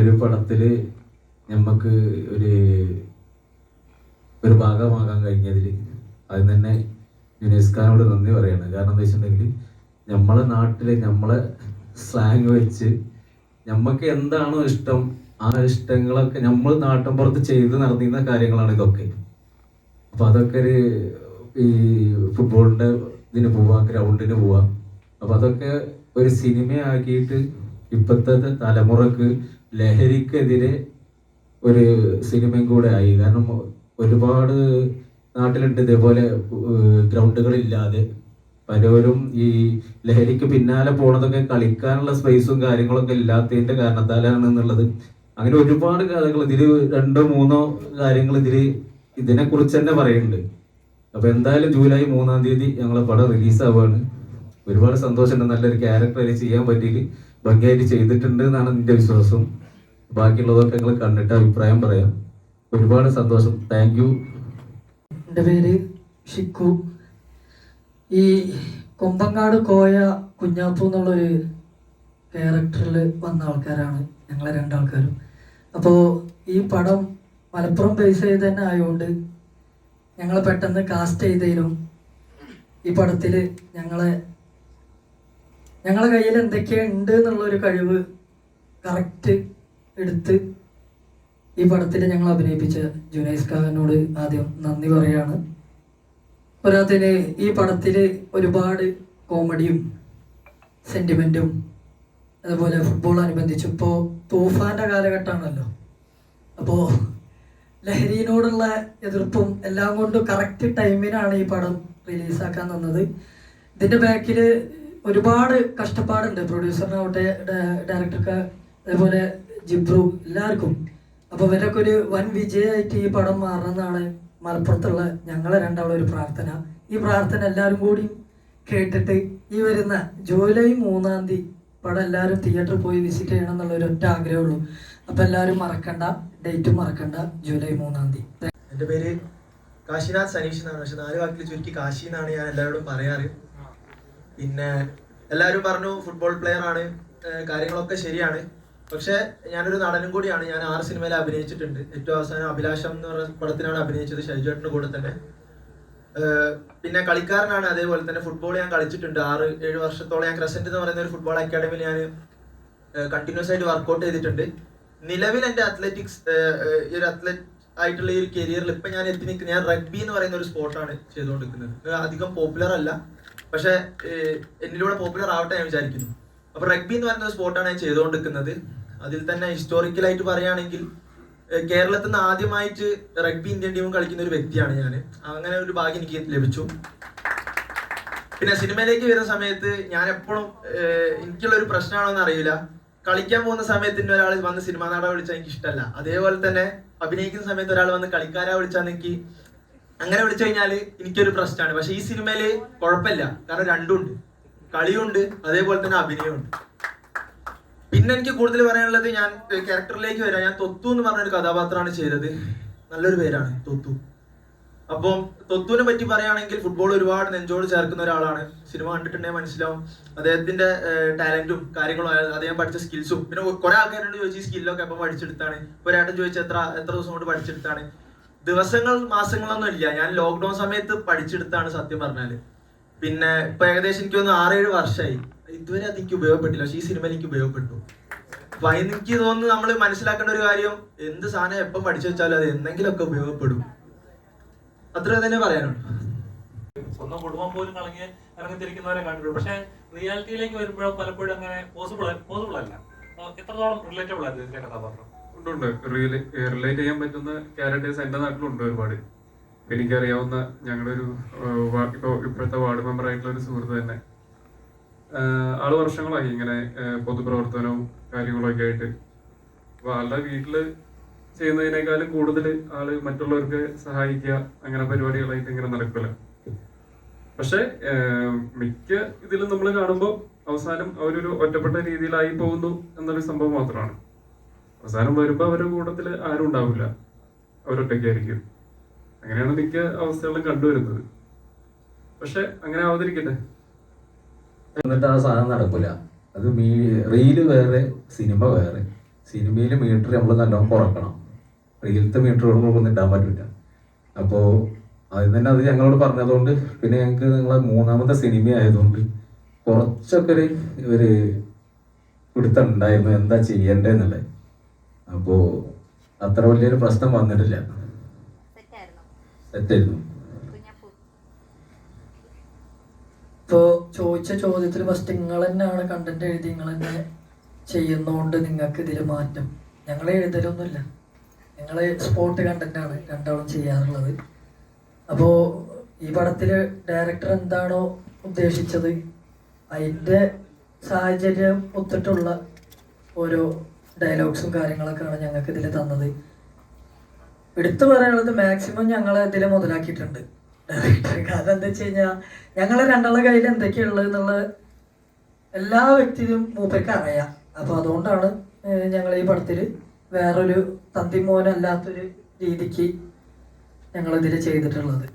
ഒരു പടത്തില് നമുക്ക് ഒരു ഒരു ഭാഗമാകാൻ കഴിഞ്ഞതിൽ അതിന് തന്നെ യുനെസ്കോനോട് നന്ദി പറയാണ്. കാരണം എന്താ വെച്ചിട്ടുണ്ടെങ്കിൽ നമ്മളെ നാട്ടില് നമ്മളെ സ്ലാങ് വെച്ച് നമുക്ക് എന്താണോ ഇഷ്ടം ആ ഇഷ്ടങ്ങളൊക്കെ നമ്മൾ നാട്ടിൻപുറത്ത് ചെയ്ത് നടന്നിരുന്ന കാര്യങ്ങളാണ് ഇതൊക്കെ. അപ്പൊ അതൊക്കെ ഒരു ഈ ഫുട്ബോളിന്റെ ഇതിന് പോവാ, ഗ്രൗണ്ടിന് പോവാ. അപ്പൊ അതൊക്കെ ഒരു സിനിമയാക്കിയിട്ട് ഇപ്പോഴത്തെ തലമുറക്ക് ലഹരിക്കെതിരെ ഒരു സിനിമയും കൂടെ ആയി. കാരണം ഒരുപാട് നാട്ടിലുണ്ട് ഇതേപോലെ ഗ്രൗണ്ടുകളില്ലാതെ പലരും ഈ ലഹരിക്ക് പിന്നാലെ പോണതൊക്കെ കളിക്കാനുള്ള സ്പേസും കാര്യങ്ങളൊക്കെ ഇല്ലാത്തതിന്റെ കാരണത്താലാണ് എന്നുള്ളത്. അങ്ങനെ ഒരുപാട് കഥകൾ ഇതില് 2-3 കാര്യങ്ങൾ ഇതിനെ കുറിച്ച് തന്നെ പറയുന്നുണ്ട്. അപ്പൊ എന്തായാലും ജൂലൈ 3-ാം തീയതി ഞങ്ങളെ പടം റിലീസ് ആവുകയാണ്. ഒരുപാട് സന്തോഷമുണ്ട്. നല്ലൊരു ക്യാരക്ടർ അതിൽ ചെയ്യാൻ പറ്റിയിട്ട് ഭംഗിയായിട്ട് ചെയ്തിട്ടുണ്ട് എന്നാണ് എൻ്റെ വിശ്വാസം. ബാക്കിയുള്ളതൊക്കെ ഞങ്ങൾ കണ്ടിട്ട് അഭിപ്രായം പറയാം. ഒരുപാട് സന്തോഷം. Thank you. എൻ്റെ പേര് ഷിക്കു. ഈ കൊമ്പങ്ങാട് കോയ കുഞ്ഞാപ്പു എന്നുള്ളൊരു ക്യാരക്ടറിൽ വന്ന ആൾക്കാരാണ് ഞങ്ങളെ 2 ആൾക്കാരും. അപ്പോൾ ഈ പടം മലപ്പുറം ബേസ് ചെയ്ത് തന്നെ ആയതുകൊണ്ട് ഞങ്ങൾ പെട്ടെന്ന് കാസ്റ്റ് ചെയ്തതിനും ഈ പടത്തിൽ ഞങ്ങളെ കയ്യിൽ എന്തൊക്കെ ഉണ്ട് എന്നുള്ളൊരു കഴിവ് കറക്റ്റ് എടുത്ത് ഈ പടത്തിൽ ഞങ്ങൾ അഭിനയിപ്പിച്ച ജുനൈസ്കാനോട് ആദ്യം നന്ദി പറയാണ്. പോരാത്തിന് ഈ പടത്തിൽ ഒരുപാട് കോമഡിയും സെൻറ്റിമെൻറ്റും അതുപോലെ ഫുട്ബോൾ അനുബന്ധിച്ച് ഇപ്പോൾ തൂഫാൻ്റെ കാലഘട്ടമാണല്ലോ. അപ്പോൾ ലഹരിയോടുള്ള എതിർപ്പും എല്ലാം കൊണ്ട് കറക്റ്റ് ടൈമിനാണ് ഈ പടം റിലീസാക്കാൻ തന്നത്. ഇതിൻ്റെ ബാക്കിൽ ഒരുപാട് കഷ്ടപ്പാടുണ്ട്, പ്രൊഡ്യൂസറിനാവട്ടെ, ഡയറക്ടർക്ക്, അതേപോലെ ജിബ്രു, എല്ലാവർക്കും. അപ്പോൾ ഇവരൊക്കെ ഒരു വൻ വിജയമായിട്ട് ഈ പടം മാറണമെന്നാണ് മലപ്പുറത്തുള്ള ഞങ്ങളെ 2 ആളും ഒരു പ്രാർത്ഥന. ഈ പ്രാർത്ഥന എല്ലാവരും കൂടി കേട്ടിട്ട് ഈ വരുന്ന ജൂലൈ 3-ാം തീയതി പടം എല്ലാവരും തിയേറ്ററിൽ പോയി വിസിറ്റ് ചെയ്യണം എന്നുള്ള ഒരു ഒറ്റ ആഗ്രഹമുള്ളൂ. അപ്പം എല്ലാവരും മറക്കണ്ട, ഡേറ്റും മറക്കണ്ട, ജൂലൈ 3-ാം തീയതി. എൻ്റെ പേര് കാശിനാഥ് സനീഷ് എന്നാണ്. പക്ഷെ 4 വാക്കിൽ ചുരുക്കി കാശി എന്നാണ് ഞാൻ എല്ലാവരോടും പറയാറ്. പിന്നെ എല്ലാവരും പറഞ്ഞു ഫുട്ബോൾ പ്ലെയർ ആണ്, കാര്യങ്ങളൊക്കെ ശരിയാണ്. പക്ഷെ ഞാനൊരു നടനും കൂടിയാണ്. ഞാൻ 6 സിനിമയിൽ അഭിനയിച്ചിട്ടുണ്ട്. ഏറ്റവും അവസാനം അഭിലാഷം എന്ന് പറഞ്ഞ പടത്തിനാണ് അഭിനയിച്ചത്, ഷൈജുവേട്ടൻ്റെ കൂടെ തന്നെ. പിന്നെ കളിക്കാരനാണ്. അതേപോലെ തന്നെ ഫുട്ബോൾ ഞാൻ കളിച്ചിട്ടുണ്ട് 6-7 വർഷത്തോളം. ഞാൻ ക്രസന്റ് എന്ന് പറയുന്ന ഒരു ഫുട്ബോൾ അക്കാഡമിയിൽ ഞാൻ കണ്ടിന്യൂസ് ആയിട്ട് വർക്കൗട്ട് ചെയ്തിട്ടുണ്ട്. നിലവിൽ എൻ്റെ അത്ലറ്റിക്സ് ഈ ഒരു അത്ലറ്റ് ആയിട്ടുള്ള ഈ ഒരു കരിയറിൽ ഇപ്പം ഞാൻ എത്തി നിൽക്കുന്നത്, ഞാൻ റഗ്ബി എന്ന് പറയുന്ന ഒരു സ്പോർട്ടാണ് ചെയ്തുകൊണ്ടിരിക്കുന്നത്. അധികം പോപ്പുലർ അല്ല, പക്ഷെ എന്നിലൂടെ പോപ്പുലർ ആവട്ടെ ഞാൻ വിചാരിക്കുന്നു. അപ്പോൾ റഗ്ബി എന്ന് പറയുന്ന ഒരു സ്പോർട്ടാണ് ഞാൻ ചെയ്തുകൊണ്ടിരിക്കുന്നത്. അതിൽ തന്നെ ഹിസ്റ്റോറിക്കലായിട്ട് പറയുകയാണെങ്കിൽ കേരളത്തിൽ നിന്ന് ആദ്യമായിട്ട് റഗ്ബി ഇന്ത്യൻ ടീമും കളിക്കുന്ന ഒരു വ്യക്തിയാണ് ഞാൻ. അങ്ങനെ ഒരു ഭാഗ്യം എനിക്ക് ലഭിച്ചു. പിന്നെ സിനിമയിലേക്ക് വരുന്ന സമയത്ത് ഞാൻ എപ്പോഴും എനിക്കുള്ള ഒരു പ്രശ്നമാണോ എന്ന് അറിയില്ല, കളിക്കാൻ പോകുന്ന സമയത്ത് ഒരാൾ വന്ന് സിനിമാ നാടകം വിളിച്ചാൽ എനിക്ക് ഇഷ്ടമല്ല. അതേപോലെ തന്നെ അഭിനയിക്കുന്ന സമയത്ത് ഒരാൾ വന്ന് കളിക്കാരാ വിളിച്ചാൽ എനിക്ക് അങ്ങനെ വിളിച്ചു കഴിഞ്ഞാൽ എനിക്കൊരു പ്രശ്നമാണ്. പക്ഷെ ഈ സിനിമയില് കുഴപ്പമില്ല, കാരണം രണ്ടും ഉണ്ട്, കളിയുണ്ട് അതേപോലെ തന്നെ അഭിനയമുണ്ട്. പിന്നെ എനിക്ക് കൂടുതൽ പറയാനുള്ളത്, ഞാൻ ക്യാരക്ടറിലേക്ക് വരാം. ഞാൻ തൊത്തു എന്ന് പറഞ്ഞൊരു കഥാപാത്രമാണ് ചെയ്തത്. നല്ലൊരു പേരാണ് തൊത്തു. അപ്പം തൊത്തുവിനെ പറ്റി പറയുകയാണെങ്കിൽ ഫുട്ബോൾ ഒരുപാട് നെഞ്ചോട് ചേർക്കുന്ന ഒരാളാണ്. സിനിമ കണ്ടിട്ടുണ്ടെങ്കിൽ മനസ്സിലാവും അദ്ദേഹത്തിന്റെ ടാലന്റും കാര്യങ്ങളും, അദ്ദേഹം പഠിച്ച സ്കിൽസും. പിന്നെ കുറെ ആൾക്കാരോട് ചോദിച്ചു ഈ സ്കില്ലൊക്കെ എപ്പം പഠിച്ചെടുത്താണ്, ഒരാട്ടം ചോദിച്ചാൽ എത്ര ദിവസം കൊണ്ട് പഠിച്ചെടുത്താണ്. ദിവസങ്ങൾ മാസങ്ങളൊന്നും ഇല്ല, ഞാൻ ലോക്ക്ഡൌൺ സമയത്ത് പഠിച്ചെടുത്താണ് സത്യം പറഞ്ഞാല്. പിന്നെ ഇപ്പൊ ഏകദേശം എനിക്ക് തോന്നുന്നു 6-7 വർഷമായി. ഇതുവരെ അത് എനിക്ക് ഉപയോഗപ്പെട്ടില്ല, പക്ഷെ ഈ സിനിമ എനിക്ക് ഉപയോഗപ്പെട്ടു. അപ്പൊ എനിക്ക് തോന്നുന്നു നമ്മൾ മനസ്സിലാക്കേണ്ട ഒരു കാര്യം, എന്ത് സാധനം എപ്പം പഠിച്ചു വെച്ചാലും അത് എന്തെങ്കിലുമൊക്കെ ഉപയോഗപ്പെടും. അത്ര തന്നെ പറയാനുണ്ട്. സ്വന്തം കുടുംബം പോലും ഇറങ്ങിത്തിരിക്കുന്നവരെ കണ്ടിട്ടുണ്ട്. പക്ഷെ റിയാലിറ്റിയിലേക്ക് വരുമ്പോഴും പലപ്പോഴും അങ്ങനെ പോസിബിൾ അല്ല. എത്രത്തോളം റിലേറ്റബിൾ ആയിരുന്നു ഇതിന്റെ കഥാപാത്രം? ഉണ്ട്, റിലേറ്റ് ചെയ്യാൻ പറ്റുന്ന ക്യാരക്ടേഴ്സ് എൻ്റെ നാട്ടിലുണ്ട് ഒരുപാട്. എനിക്കറിയാവുന്ന ഞങ്ങളുടെ ഒരു ഇപ്പോഴത്തെ വാർഡ് മെമ്പർ ആയിട്ടുള്ള ഒരു സുഹൃത്ത് തന്നെ, ആള് വർഷങ്ങളായി ഇങ്ങനെ പൊതുപ്രവർത്തനവും കാര്യങ്ങളൊക്കെ ആയിട്ട്. അപ്പൊ ആളുടെ വീട്ടില് ചെയ്യുന്നതിനേക്കാളും കൂടുതൽ ആള് മറ്റുള്ളവർക്ക് സഹായിക്കുക, അങ്ങനെ പരിപാടികളായിട്ട് ഇങ്ങനെ നടക്കില്ല. പക്ഷെ മിക്ക ഇതിലും നമ്മൾ കാണുമ്പോൾ അവസാനം അവരൊരു ഒറ്റപ്പെട്ട രീതിയിലായി പോകുന്നു എന്നൊരു സംഭവം മാത്രമാണ്. അവസാനം വരുമ്പോൾ അവരുടെ കൂട്ടത്തിൽ ആരും ഉണ്ടാവില്ല, അവരൊറ്റയ്ക്കായിരിക്കും. അങ്ങനെയാണ് മിക്ക അവസ്ഥകളും കണ്ടുവരുന്നത്. പക്ഷെ അങ്ങനെ ആവാതിരിക്കട്ടെ. എന്നിട്ട് ആ സാധനം നടക്കൂല. അത് റീല് വേറെ, സിനിമ വേറെ. സിനിമയിൽ മീറ്റർ നമ്മൾ നല്ലോണം കുറക്കണം, റീലത്തെ മീറ്ററുകൾ നമുക്കൊന്നും ഇടാൻ പറ്റില്ല. അപ്പോൾ അതിൽ തന്നെ അത് ഞങ്ങളോട് പറഞ്ഞതുകൊണ്ട് പിന്നെ ഞങ്ങൾക്ക് നിങ്ങളെ 3ാമത്തെ സിനിമ ആയതുകൊണ്ട് കുറച്ചൊക്കെ ഒരു പിടുത്തം ഉണ്ടായിരുന്നു എന്താ ചെയ്യേണ്ടതെന്നുള്ളത്. അപ്പോൾ അത്ര വലിയൊരു പ്രശ്നം വന്നിട്ടില്ല, സെറ്റായിരുന്നു. ഇപ്പോൾ ചോദിച്ച ചോദ്യത്തിൽ ഫസ്റ്റ് നിങ്ങൾ തന്നെയാണ് കണ്ടന്റ് എഴുതി നിങ്ങൾ തന്നെ ചെയ്യുന്നതുകൊണ്ട് നിങ്ങൾക്ക് ഇതിൽ മാറ്റം. ഞങ്ങൾ എഴുതലൊന്നുമില്ല, ഞങ്ങൾ സ്പോട്ട് കണ്ടന്റാണ് രണ്ടാളും ചെയ്യാറുള്ളത്. അപ്പോൾ ഈ പടത്തിൽ ഡയറക്ടർ എന്താണോ ഉദ്ദേശിച്ചത് അതിൻ്റെ സാഹചര്യം ഒത്തിട്ടുള്ള ഓരോ ഡയലോഗ്സും കാര്യങ്ങളൊക്കെയാണ് ഞങ്ങൾക്ക് ഇതിൽ തന്നത്. എടുത്തു പറയാനുള്ളത് മാക്സിമം ഞങ്ങൾ ഇതിൽ മുതലാക്കിയിട്ടുണ്ട് ഡയറക്ടർ. കാരണം എന്താ വെച്ച് കഴിഞ്ഞാൽ ഞങ്ങൾ രണ്ടാളുടെ കയ്യിൽ എന്തൊക്കെയുള്ളത് എന്നുള്ളത് എല്ലാ വ്യക്തിയും മൂപ്പർക്ക് അറിയാം. അപ്പോൾ അതുകൊണ്ടാണ് ഞങ്ങൾ ഈ പടത്തിൽ വേറൊരു തന്തിമോനല്ലാത്തൊരു രീതിക്ക് ഞങ്ങളിതിൽ ചെയ്തിട്ടുള്ളത്.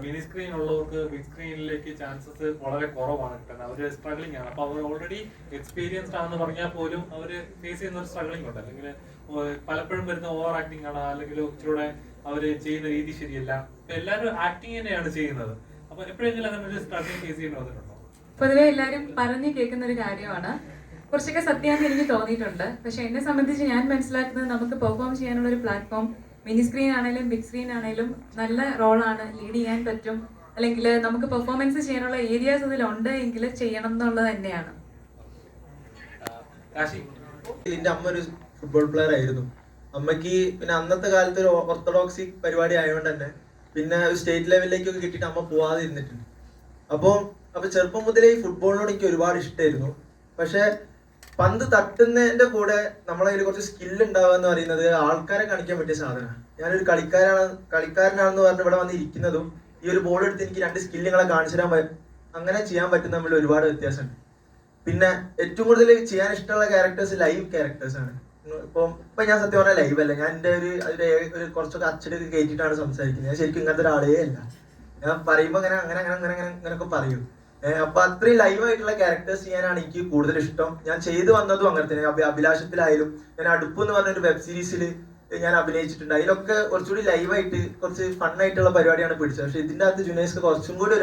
മിനി സ്ക്രീൻ ഉള്ളവർക്ക് ബിഗ് സ്ക്രീനിലേക്ക് ചാൻസസ് വളരെ കുറവാണ് കിട്ടുന്നത്. അവര് സ്ട്രഗ്ലിംഗ് ആണ്. അപ്പൊ അവർ ഓൾറെഡി എക്സ്പീരിയൻസ്ഡ് ആണെന്ന് പറഞ്ഞാൽ പോലും അവര് ഫേസ് ചെയ്യുന്ന ഒരു സ്ട്രഗ്ലിംഗ് ഉണ്ട്. അല്ലെങ്കിൽ പലപ്പോഴും വരുന്ന ഓവർ ആക്ടിംഗ് ആണ്, അല്ലെങ്കിൽ ഇച്ചിലൂടെ അവര് ചെയ്യുന്ന രീതി ശരിയല്ല. അപ്പൊ എല്ലാവരും ആക്ടിങ് തന്നെയാണ് ചെയ്യുന്നത്. അപ്പൊ എപ്പോഴെങ്കിലും അങ്ങനെ ഒരു സ്ട്രഗ്ലിംഗ് ഫേസ് ചെയ്യേണ്ടി വന്നിട്ടുണ്ടോ? പൊതുവെ എല്ലാവരും പറഞ്ഞു കേൾക്കുന്ന ഒരു കാര്യമാണ്, കുറച്ചൊക്കെ സത്യമാണെന്ന് എനിക്ക് തോന്നിയിട്ടുണ്ട്. പക്ഷെ എന്നെ സംബന്ധിച്ച് ഞാൻ മനസ്സിലാക്കുന്നത് നമുക്ക് പെർഫോം ചെയ്യാനുള്ള ഒരു പ്ലാറ്റ്ഫോം മിനി സ്ക്രീൻ ആണെങ്കിലും ബിഗ് സ്ക്രീൻ ആണെങ്കിലും നല്ല റോളാണ്, ലീഡ് ചെയ്യാൻ പറ്റും. അല്ലെങ്കിൽ നമുക്ക് പെർഫോമൻസ് ചെയ്യാനുള്ള ഏരിയാസ് അതിലുണ്ട് എങ്കിൽ ചെയ്യണം എന്നുള്ളത് തന്നെയാണ്. എന്റെ അമ്മ ഒരു ഫുട്ബോൾ പ്ലെയർ ആയിരുന്നു. അമ്മയ്ക്ക് പിന്നെ അന്നത്തെ കാലത്ത് ഒരു ഓർത്തഡോക്സി പരിപാടി ആയതുകൊണ്ട് തന്നെ പിന്നെ ഒരു സ്റ്റേറ്റ് ലെവലിലേക്കൊക്കെ കിട്ടിയിട്ട് അമ്മ പോവാതെ ഇരുന്നിട്ടുണ്ട്. അപ്പൊ ചെറുപ്പം മുതലേ ഈ ഫുട്ബോളിനോട് എനിക്ക് ഒരുപാട് ഇഷ്ടമായിരുന്നു. പക്ഷെ പന്ത് തട്ടുന്നതിന്റെ കൂടെ നമ്മളെ കയ്യിൽ കുറച്ച് സ്കില്ല് ഉണ്ടാവുക എന്ന് പറയുന്നത് ആൾക്കാരെ കാണിക്കാൻ പറ്റിയ സാധനമാണ്. ഞാനൊരു കളിക്കാരനാണെന്ന് പറഞ്ഞ് ഇവിടെ വന്ന് ഇരിക്കുന്നതും ഈ ഒരു ബോൾ എടുത്ത് എനിക്ക് 2 സ്കില്ലുകളെ കാണിച്ചു തരാൻ അങ്ങനെ ചെയ്യാൻ പറ്റുന്ന തമ്മിൽ ഒരുപാട് വ്യത്യാസമുണ്ട്. പിന്നെ ഏറ്റവും കൂടുതൽ ചെയ്യാൻ ഇഷ്ടമുള്ള ക്യാരക്ടേഴ്സ് ലൈവ് ക്യാരക്ടേഴ്സ് ആണ്. ഇപ്പൊ ഞാൻ സത്യം പറഞ്ഞാൽ ലൈവ് അല്ല, ഞാൻ എൻ്റെ ഒരു കുറച്ചൊക്കെ അച്ചടിയൊക്കെ കയറ്റിയിട്ടാണ് സംസാരിക്കുന്നത്. ഞാൻ ശരിക്കും ഇങ്ങനത്തെ ഒരാളേ അല്ല. ഞാൻ പറയുമ്പോ അങ്ങനെയൊക്കെ പറയും. അപ്പൊ അത്രയും ലൈവ് ആയിട്ടുള്ള ക്യാരക്ടേഴ്സ് ചെയ്യാനാണ് എനിക്ക് കൂടുതൽ ഇഷ്ടം. ഞാൻ ചെയ്തു വന്നതും അങ്ങനെ തന്നെ. അഭിലാഷത്തിലായാലും ഞാൻ അടുപ്പ് എന്ന് പറഞ്ഞൊരു വെബ് സീരീസിൽ ഞാൻ അഭിനയിച്ചിട്ടുണ്ട്. അതിലൊക്കെ കുറച്ചുകൂടി ലൈവായിട്ട് കുറച്ച് ഫണ്ണായിട്ടുള്ള പരിപാടിയാണ് പിടിച്ചത്. പക്ഷെ ഇതിൻ്റെ അകത്ത് ജുനൈസ്ക്ക് കുറച്ചും കൂടി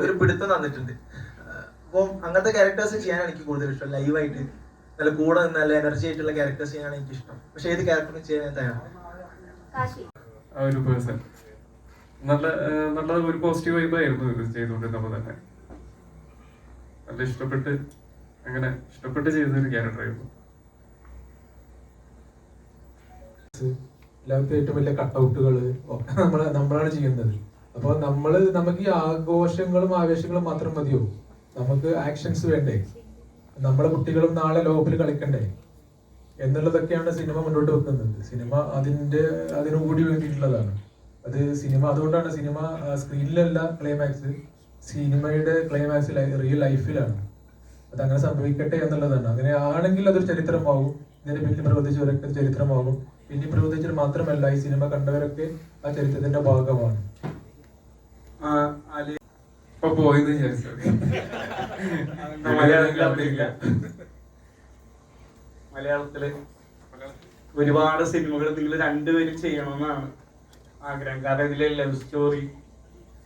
ഒരു പിടുത്തം തന്നിട്ടുണ്ട്. അപ്പം അങ്ങനത്തെ ക്യാരക്ടേഴ്സ് ചെയ്യാനാണ് എനിക്ക് കൂടുതൽ ഇഷ്ടം. ലൈവായിട്ട് നല്ല കൂടെ നിന്ന് നല്ല എനർജി ആയിട്ടുള്ള ക്യാരക്ടേഴ്സ് ചെയ്യാനാണ് എനിക്ക് ഇഷ്ടം. പക്ഷെ ഏത് ക്യാരക്ടറും ചെയ്യാൻ തയ്യാറാണ്. ആ ഒരു പേഴ്സൺ നല്ല ഒരു പോസിറ്റീവ് വൈബായിരുന്നു ഇത് ചെയ്തുകൊണ്ടിരുന്നപ്പോൾ തന്നെ. നല്ല ഇഷ്ടപ്പെട്ട് ചെയ്തൊരു ക്യാരക്ടറായിരുന്നു. എല്ലാവർക്കും ഏറ്റവും വലിയ കട്ടൗട്ടുകൾ ഒക്കെ നമ്മളാണ് ചെയ്യുന്നത്. അപ്പോൾ നമുക്ക് ഈ ആഘോഷങ്ങളും ആവേശങ്ങളും മാത്രം മതിയോ? നമുക്ക് ആക്ഷൻസ് വേണ്ടേ? നമ്മുടെ കുട്ടികളും നാളെ ലോകത്തിൽ കളിക്കണ്ടേ എന്നുള്ളതൊക്കെയാണ് സിനിമ മുന്നോട്ട് വെക്കുന്നത്. സിനിമ അതിനുകൂടി വേണ്ടിയിട്ടുള്ളതാണ്. അതുകൊണ്ടാണ് സിനിമ സ്ക്രീനിലല്ല ക്ലൈമാക്സ്, സിനിമയുടെ ക്ലൈമാക്സ് റിയൽ ലൈഫിലാണ്. അതങ്ങനെ സംഭവിക്കട്ടെ എന്നുള്ളതാണ്. അങ്ങനെ ആണെങ്കിൽ അതൊരു ചരിത്രമാകും. ഇതിന്റെ പിന്നിൽ പ്രവർത്തിച്ചവരൊക്കെ ചരിത്രമാകും. പിന്നെ പ്രവർത്തിച്ചത് മാത്രമല്ല, ഈ സിനിമ കണ്ടവരൊക്കെ ആ ചരിത്രത്തിന്റെ ഭാഗമാണ്. പോയെന്ന് വിചാരിച്ചത് മലയാളത്തില് ഒരുപാട് സിനിമകൾ നിങ്ങൾ രണ്ടുപേരും ചെയ്യണമെന്നാണ് ആഗ്രഹം. കാരണം ഇതിലെ ലവ് സ്റ്റോറി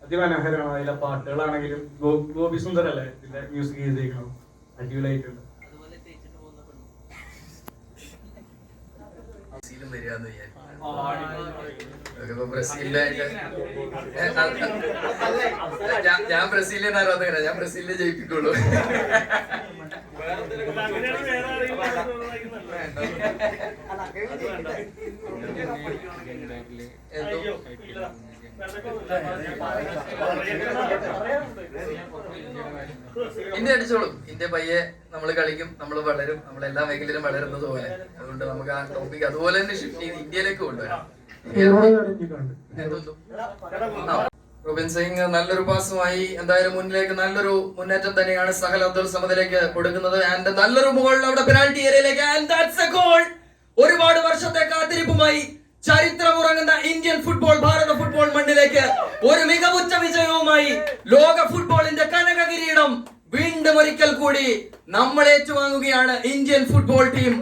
അതിമനോഹരമാണ്. അതിലെ പാട്ടുകളാണെങ്കിലും ഗോപി സുന്ദർ അല്ലേ ഇതിന്റെ മ്യൂസിക് ചെയ്തേക്കണം, അടിപൊളിയായിട്ടുണ്ട്. ഞാൻ ബ്രസീലിയൻ ആരാധകനാ, ഞാൻ ബ്രസീലിനെ ജയിപ്പിക്കുള്ളൂ. ഇന്ത്യ അടിച്ചോളും. ഇന്ത്യ പയ്യെ നമ്മൾ കളിക്കും, നമ്മൾ വളരും, നമ്മൾ എല്ലാ മേഖലയിലും വളരുന്നത് പോലെ. അതുകൊണ്ട് നമുക്ക് ആ ടോപ്പിക് അതുപോലെ തന്നെ ഷിഫ്റ്റ് ചെയ്ത് ഇന്ത്യയിലേക്ക് കൊണ്ടുവരാം. റോബിൻ സിംഗ് നല്ലൊരു പാസുമായി എന്തായാലും മുന്നിലേക്ക് നല്ലൊരു മുന്നേറ്റം തന്നെയാണ് സഹൽ അബ്ദുൾ സമദിലേക്ക് കൊടുക്കുന്നത്. ആൻഡ് നല്ലൊരു മുകളിൽ അവിടെ പെനാൽറ്റി ഏരിയയിലേക്ക്. And that's A goal. ഒരുപാട് വർഷത്തെ കാത്തിരിപ്പുമായി ചരിത്രമുറങ്ങുന്ന ഇന്ത്യൻ ഫുട്ബോൾ ഭാരത ഫുട്ബോൾ മണ്ണിലേക്ക് ഒരു മികവുറ്റ വിജയവുമായി ലോക ഫുട്ബോളിന്റെ കനക കിരീടം വീണ്ടും ഒരിക്കൽ കൂടി നമ്മൾ ഏറ്റുവാങ്ങുകയാണ് ഇന്ത്യൻ ഫുട്ബോൾ ടീം.